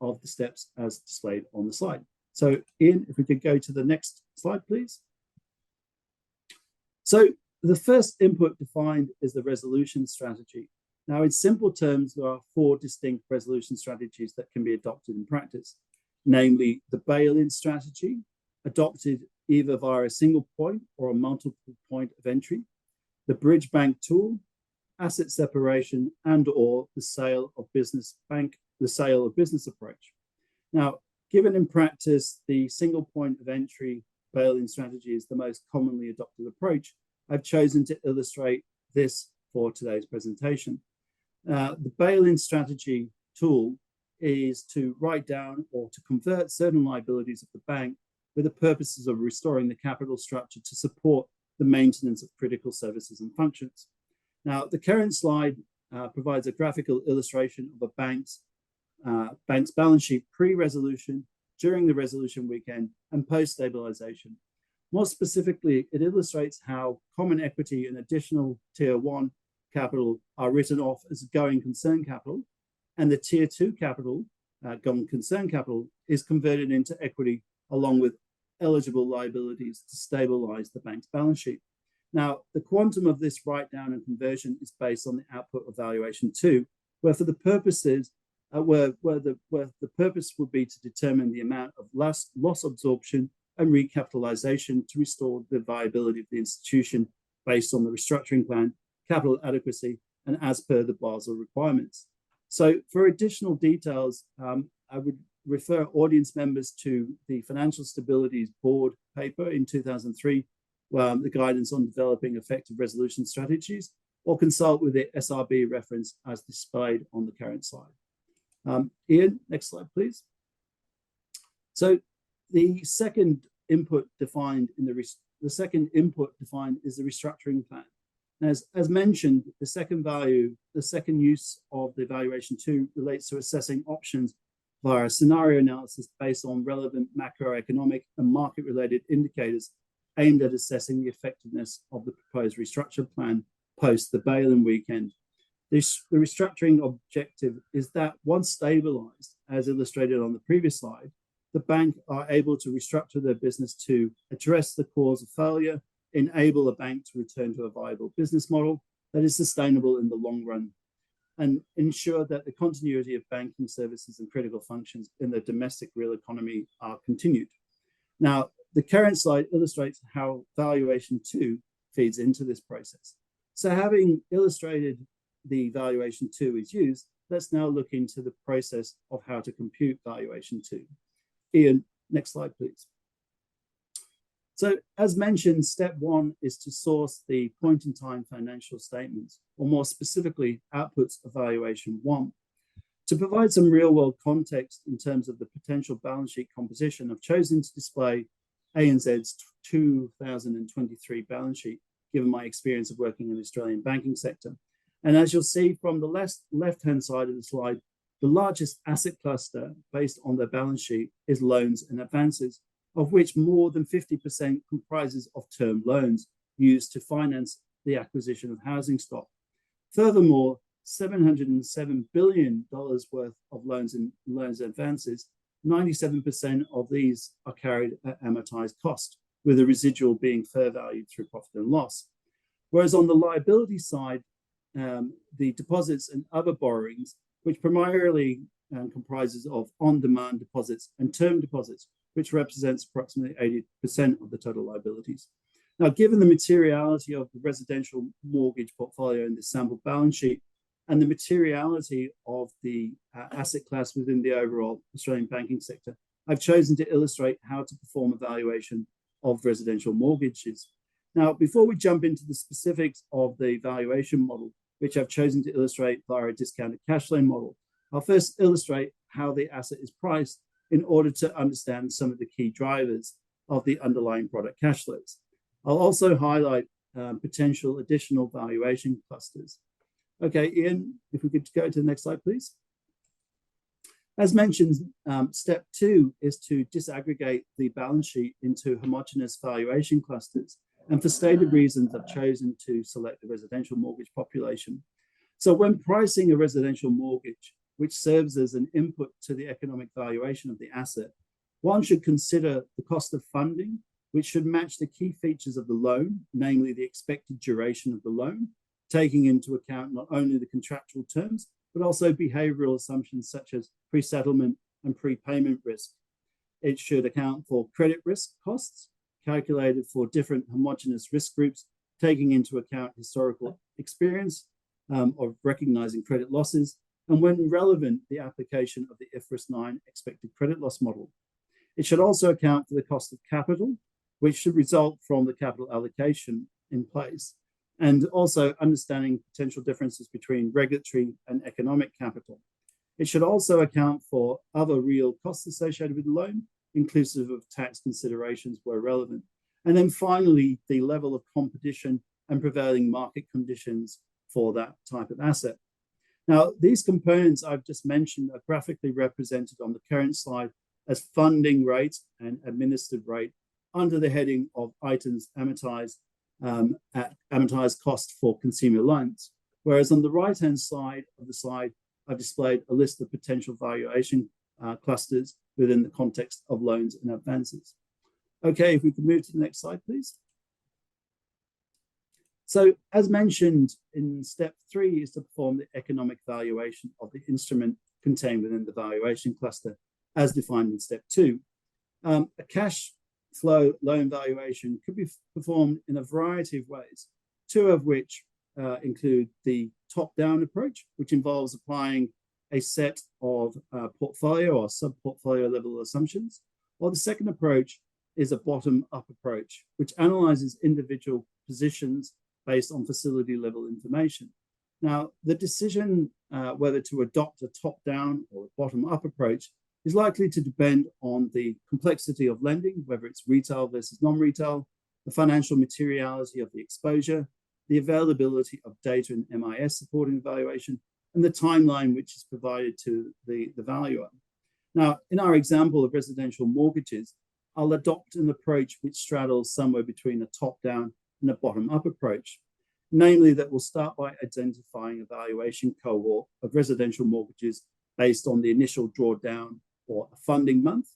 of the steps as displayed on the slide. So Ian, if we could go to the next slide, please. So the first input defined is the resolution strategy. Now, in simple terms, there are 4 distinct resolution strategies that can be adopted in practice, namely the bail-in strategy, adopted either via a single point or a multiple point of entry, the bridge bank tool, asset separation, and or the sale of business approach. Now, given in practice, the single point of entry bail-in strategy is the most commonly adopted approach, I've chosen to illustrate this for today's presentation. The bail-in strategy tool is to write down or to convert certain liabilities of the bank for the purposes of restoring the capital structure to support the maintenance of critical services and functions. Now, the current slide provides a graphical illustration of a bank's balance sheet pre-resolution, during the resolution weekend, and post-stabilization. More specifically, it illustrates how common equity and additional Tier 1 capital are written off as going concern capital, and the Tier 2 capital, going concern capital, is converted into equity along with eligible liabilities to stabilize the bank's balance sheet. Now, the quantum of this write-down and conversion is based on the output of valuation 2, where for the purposes where the purpose would be to determine the amount of loss absorption and recapitalization to restore the viability of the institution based on the restructuring plan, capital adequacy, and as per the Basel requirements. So for additional details, I would refer audience members to the Financial Stability Board paper in 2003, the guidance on developing effective resolution strategies, or consult with the SRB reference as displayed on the current slide. Ian, next slide, please. So the second input defined in the second input defined is the restructuring plan. As mentioned, the second use of the valuation 2 relates to assessing options via scenario analysis based on relevant macroeconomic and market-related indicators aimed at assessing the effectiveness of the proposed restructure plan post the bail-in weekend. The restructuring objective is that once stabilized, as illustrated on the previous slide, the bank are able to restructure their business to address the cause of failure, enable a bank to return to a viable business model that is sustainable in the long run, and ensure that the continuity of banking services and critical functions in the domestic real economy are continued. Now, the current slide illustrates how valuation 2 feeds into this process. So having illustrated the valuation 2 is used, let's now look into the process of how to compute valuation 2. Ian, next slide, please. So as mentioned, step 1 is to source the point-in-time financial statements, or more specifically, outputs of valuation 1. To provide some real-world context in terms of the potential balance sheet composition, I've chosen to display ANZ's 2023 balance sheet, given my experience of working in the Australian banking sector. And as you'll see from the left-hand side of the slide, the largest asset cluster based on their balance sheet is loans and advances, of which more than 50% comprises of term loans used to finance the acquisition of housing stock. Furthermore, $707 billion worth of loans and advances, 97% of these are carried at amortized cost, with the residual being fair valued through profit and loss. Whereas on the liability side, the deposits and other borrowings, which primarily comprises of on-demand deposits and term deposits, which represents approximately 80% of the total liabilities. Now, given the materiality of the residential mortgage portfolio in the sample balance sheet and the materiality of the asset class within the overall Australian banking sector, I've chosen to illustrate how to perform a valuation of residential mortgages. Now, before we jump into the specifics of the valuation model, which I've chosen to illustrate via a discounted cash flow model, I'll first illustrate how the asset is priced in order to understand some of the key drivers of the underlying product cash flows. I'll also highlight potential additional valuation clusters. Okay, Ian, if we could go to the next slide, please. As mentioned, step 2 is to disaggregate the balance sheet into homogeneous valuation clusters. And for stated reasons, I've chosen to select the residential mortgage population. So when pricing a residential mortgage, which serves as an input to the economic valuation of the asset, one should consider the cost of funding, which should match the key features of the loan, namely the expected duration of the loan, taking into account not only the contractual terms, but also behavioral assumptions such as pre-settlement and prepayment risk. It should account for credit risk costs, calculated for different homogeneous risk groups, taking into account historical experience of recognizing credit losses, and when relevant, the application of the IFRS 9 expected credit loss model. It should also account for the cost of capital, which should result from the capital allocation in place, and also understanding potential differences between regulatory and economic capital. It should also account for other real costs associated with the loan, inclusive of tax considerations where relevant. And then finally, the level of competition and prevailing market conditions for that type of asset. Now, these components I've just mentioned are graphically represented on the current slide as funding rate and administered rate under the heading of items amortized at amortized cost for consumer loans. Whereas on the right-hand side of the slide, I've displayed a list of potential valuation clusters within the context of loans and advances. Okay, if we can move to the next slide, please. So as mentioned in step 3 is to perform the economic valuation of the instrument contained within the valuation cluster as defined in step 2. A cash flow loan valuation could be performed in a variety of ways, 2 of which include the top-down approach, which involves applying a set of portfolio or sub-portfolio level assumptions, while the second approach is a bottom-up approach, which analyzes individual positions based on facility level information. Now, the decision whether to adopt a top-down or a bottom-up approach is likely to depend on the complexity of lending, whether it's retail versus non-retail, the financial materiality of the exposure, the availability of data and MIS supporting evaluation, and the timeline which is provided to the valuer. Now, in our example of residential mortgages, I'll adopt an approach which straddles somewhere between a top-down and a bottom-up approach, namely that we'll start by identifying a valuation cohort of residential mortgages based on the initial drawdown or a funding month.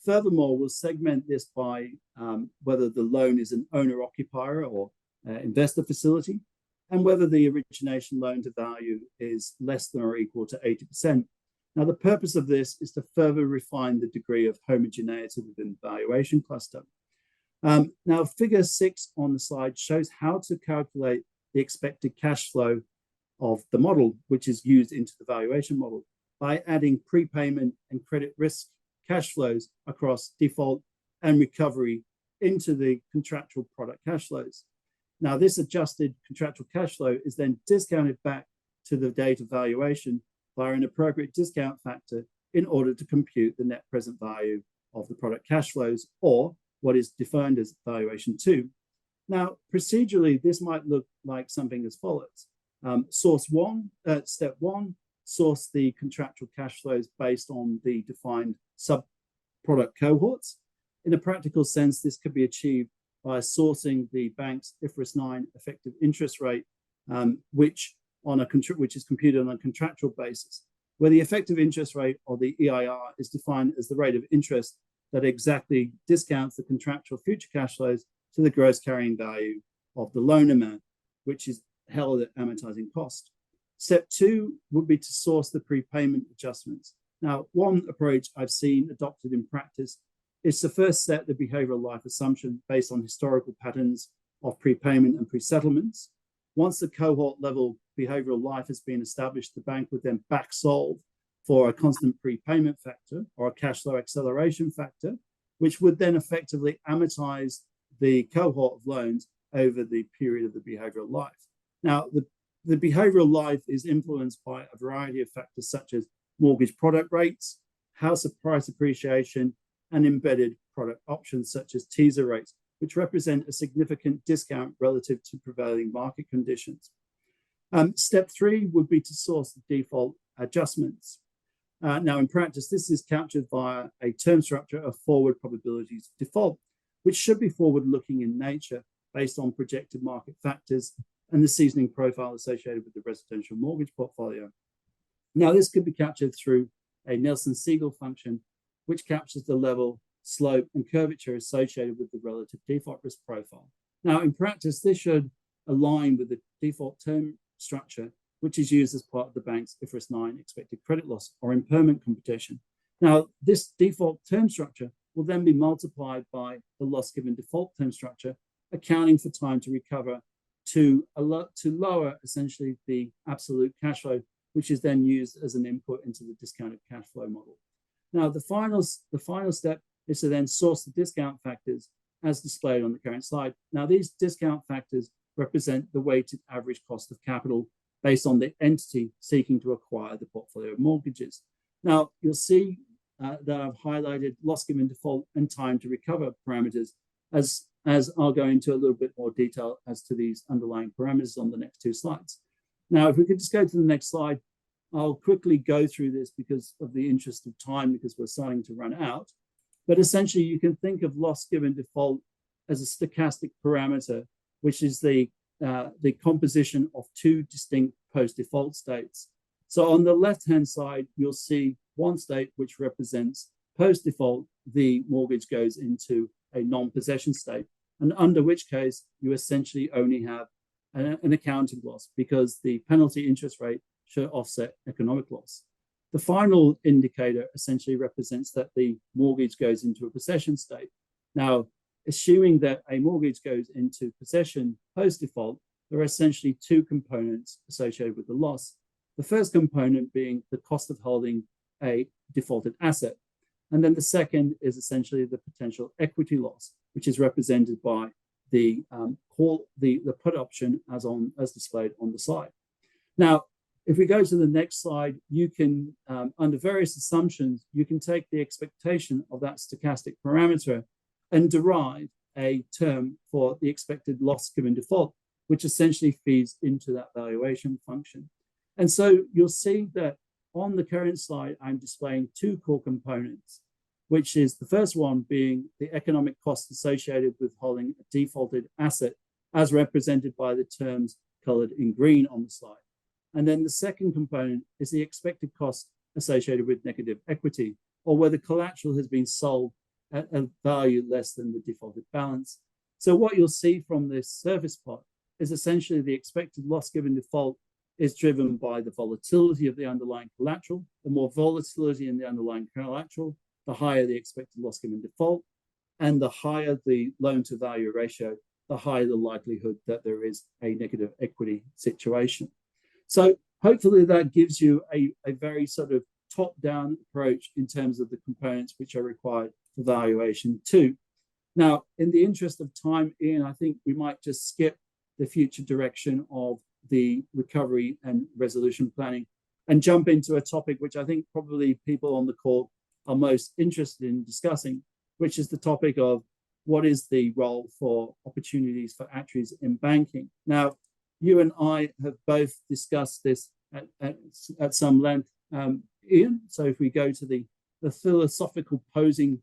Furthermore, we'll segment this by whether the loan is an owner-occupier or investor facility, and whether the origination loan to value is less than or equal to 80%. Now, the purpose of this is to further refine the degree of homogeneity within the valuation cluster. Now, figure 6 on the slide shows how to calculate the expected cash flow of the model, which is used into the valuation model, by adding prepayment and credit risk cash flows across default and recovery into the contractual product cash flows. Now, this adjusted contractual cash flow is then discounted back to the date of valuation via an appropriate discount factor in order to compute the net present value of the product cash flows, or what is defined as valuation 2. Now, procedurally, this might look like something as follows. Step 1, source the contractual cash flows based on the defined sub-product cohorts. In a practical sense, this could be achieved by sourcing the bank's IFRS 9 effective interest rate, which is computed on a contractual basis, where the effective interest rate, or the EIR, is defined as the rate of interest that exactly discounts the contractual future cash flows to the gross carrying value of the loan amount, which is held at amortizing cost. Step 2 would be to source the prepayment adjustments. Now, one approach I've seen adopted in practice is to first set the behavioral life assumption based on historical patterns of prepayment and pre-settlements. Once the cohort level behavioral life has been established, the bank would then back solve for a constant prepayment factor or a cash flow acceleration factor, which would then effectively amortize the cohort of loans over the period of the behavioral life. Now, the behavioral life is influenced by a variety of factors such as mortgage product rates, house price appreciation, and embedded product options such as teaser rates, which represent a significant discount relative to prevailing market conditions. Step 3 would be to source the default adjustments. Now, in practice, this is captured via a term structure of forward probabilities of default, which should be forward-looking in nature based on projected market factors and the seasoning profile associated with the residential mortgage portfolio. Now, this could be captured through a Nelson-Siegel function, which captures the level, slope, and curvature associated with the relative default risk profile. Now, in practice, this should align with the default term structure, which is used as part of the bank's IFRS 9 expected credit loss or impairment computation. Now, this default term structure will then be multiplied by the loss given default term structure, accounting for time to recover to lower essentially the absolute cash flow, which is then used as an input into the discounted cash flow model. Now, the final step is to then source the discount factors as displayed on the current slide. Now, these discount factors represent the weighted average cost of capital based on the entity seeking to acquire the portfolio of mortgages. Now, you'll see that I've highlighted loss given default and time to recover parameters as I'll go into a little bit more detail as to these underlying parameters on the next 2 slides. Now, if we could just go to the next slide, I'll quickly go through this because of the interest of time, because we're starting to run out. But essentially, you can think of loss given default as a stochastic parameter, which is the composition of two distinct post-default states. So on the left-hand side, you'll see one state which represents post-default, the mortgage goes into a non-possession state, and under which case you essentially only have an accounting loss because the penalty interest rate should offset economic loss. The final indicator essentially represents that the mortgage goes into a possession state. Now, assuming that a mortgage goes into possession post-default, there are essentially two components associated with the loss. The first component being the cost of holding a defaulted asset. And then the second is essentially the potential equity loss, which is represented by the put option as displayed on the slide. Now, if we go to the next slide, you can, under various assumptions, you can take the expectation of that stochastic parameter and derive a term for the expected loss given default, which essentially feeds into that valuation function. And so you'll see that on the current slide, I'm displaying two core components, which is the first one being the economic cost associated with holding a defaulted asset as represented by the terms colored in green on the slide. And then the second component is the expected cost associated with negative equity, or where the collateral has been sold at a value less than the defaulted balance. So what you'll see from this service plot is essentially the expected loss given default is driven by the volatility of the underlying collateral. The more volatility in the underlying collateral, the higher the expected loss given default, and the higher the loan to value ratio, the higher the likelihood that there is a negative equity situation. So hopefully that gives you a very sort of top-down approach in terms of the components which are required for valuation too. Now, in the interest of time, Ian, I think we might just skip the future direction of the recovery and resolution planning and jump into a topic which I think probably people on the call are most interested in discussing, which is the topic of what is the role for opportunities for actuaries in banking. Now, you and I have both discussed this at some length, Ian. So if we go to the philosophical posing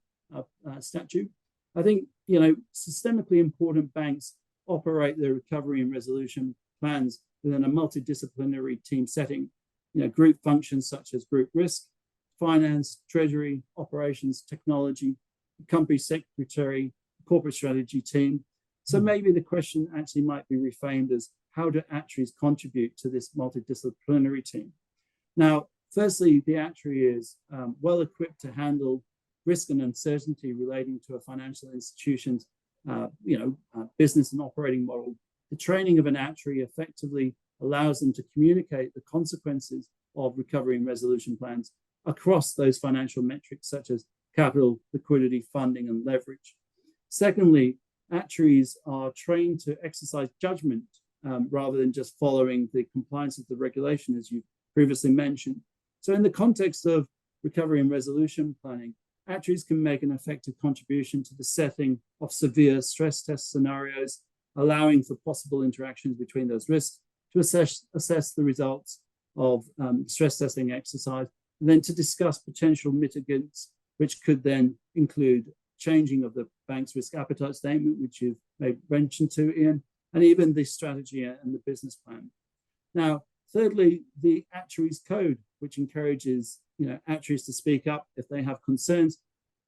statue, I think, systemically important banks operate their recovery and resolution plans within a multidisciplinary team setting. Group functions such as group risk, finance, treasury, operations, technology, company secretary, corporate strategy team. So maybe the question actually might be reframed as, how do actuaries contribute to this multidisciplinary team? Now, firstly, the actuary is well equipped to handle risk and uncertainty relating to a financial institution's business and operating model. The training of an actuary effectively allows them to communicate the consequences of recovery and resolution plans across those financial metrics such as capital, liquidity, funding, and leverage. Secondly, actuaries are trained to exercise judgment rather than just following the compliance of the regulation, as you previously mentioned. So in the context of recovery and resolution planning, actuaries can make an effective contribution to the setting of severe stress test scenarios, allowing for possible interactions between those risks to assess the results of stress testing exercise, and then to discuss potential mitigants, which could then include changing of the bank's risk appetite statement, which you've made mention to, Ian, and even the strategy and the business plan. Now, thirdly, the actuaries code, which encourages actuaries to speak up if they have concerns.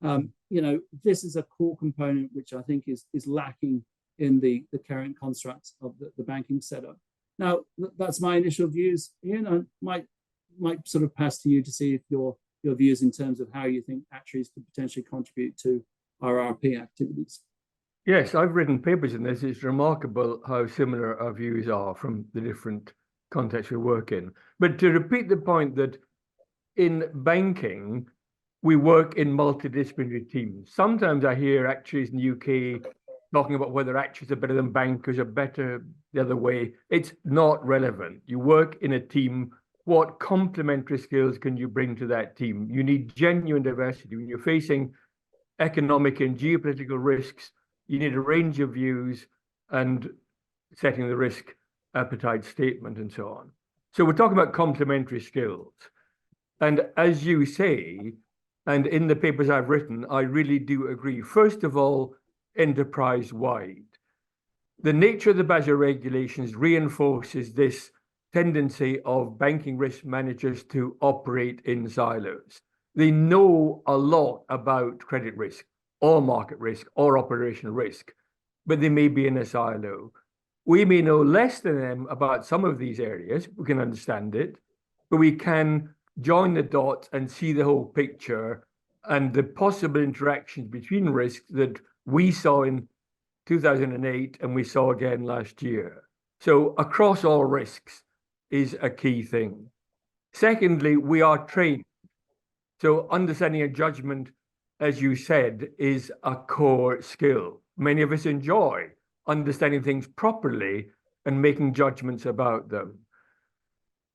This is a core component which I think is lacking in the current constructs of the banking setup. Now, that's my initial views. Ian, I might sort of pass to you to see if your views in terms of how you think actuaries could potentially contribute to RRP activities. Yes, I've written papers in this. It's remarkable how similar our views are from the different contexts we work in. But to repeat the point that in banking, we work in multidisciplinary teams. Sometimes I hear actuaries in the UK talking about whether actuaries are better than bankers or better the other way. It's not relevant. You work in a team. What complementary skills can you bring to that team? You need genuine diversity. When you're facing economic and geopolitical risks, you need a range of views and setting the risk appetite statement and so on. So we're talking about complementary skills. And as you say, And in the papers I've written, I really do agree. First of all, enterprise-wide. The nature of the Basel regulations reinforces this tendency of banking risk managers to operate in silos. They know a lot about credit risk or market risk or operational risk, but they may be in a silo. We may know less than them about some of these areas, we can understand it, but we can join the dots and see the whole picture and the possible interactions between risks that we saw in 2008 and we saw again last year. So across all risks is a key thing. Secondly, we are trained. So understanding and judgment, as you said, is a core skill. Many of us enjoy understanding things properly and making judgments about them.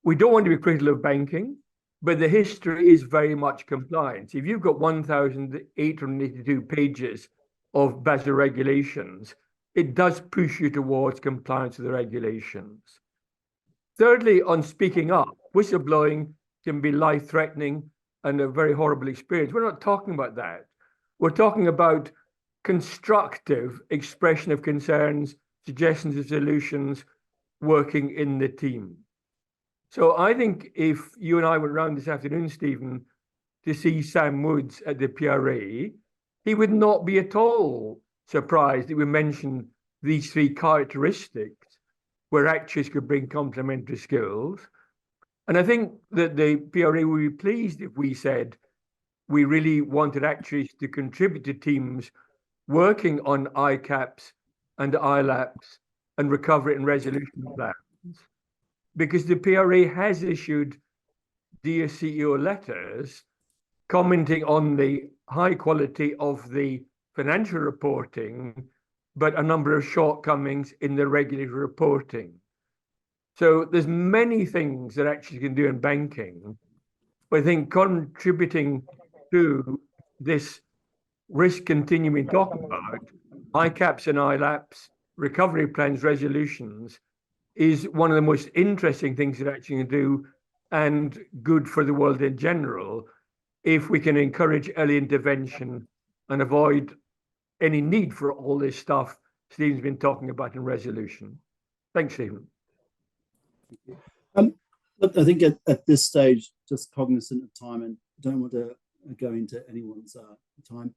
We don't want to be critical of banking, but the history is very much compliance. If you've got 1,882 pages of Basel regulations, it does push you towards compliance with the regulations. Thirdly, on speaking up, whistleblowing can be life-threatening and a very horrible experience. We're not talking about that. We're talking about constructive expression of concerns, suggestions of solutions, working in the team. So I think if you and I went around this afternoon, Stephen, to see Sam Woods at the PRA, he would not be at all surprised that we mentioned these three characteristics where actuaries could bring complementary skills. And I think that the PRA would be pleased if we said we really wanted actuaries to contribute to teams working on ICAPs and ILAPs and recovery and resolution plans, because the PRA has issued Dear CEO letters commenting on the high quality of the financial reporting, but a number of shortcomings in the regulatory reporting. So there's many things that actually can do in banking, but I think contributing to this risk continuum we talk about, ICAPs and ILAPs, recovery plans, resolutions, is one of the most interesting things that actually can do and good for the world in general if we can encourage early intervention and avoid any need for all this stuff Stephen's been talking about in resolution. Thanks, Stephen. Look, I think at this stage, just cognizant of time and don't want to go into anyone's time,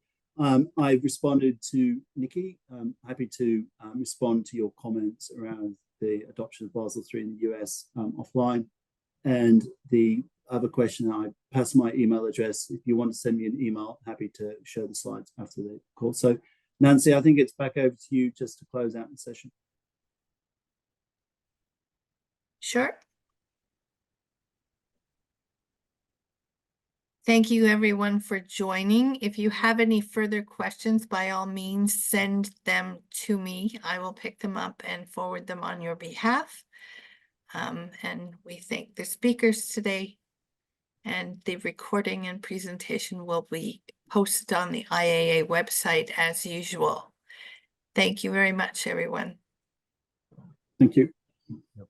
I've responded to Nikki. I'm happy to respond to your comments around the adoption of Basel III in the US offline. And the other question, I pass my email address. If you want to send me an email, happy to show the slides after the call. So Nancy, I think it's back over to you just to close out the session. Sure. Thank you everyone for joining. If you have any further questions, by all means, send them to me. I will pick them up and forward them on your behalf. And we thank the speakers today, and the recording and presentation will be posted on the IAA website as usual. Thank you very much, everyone. Thank you. Yep.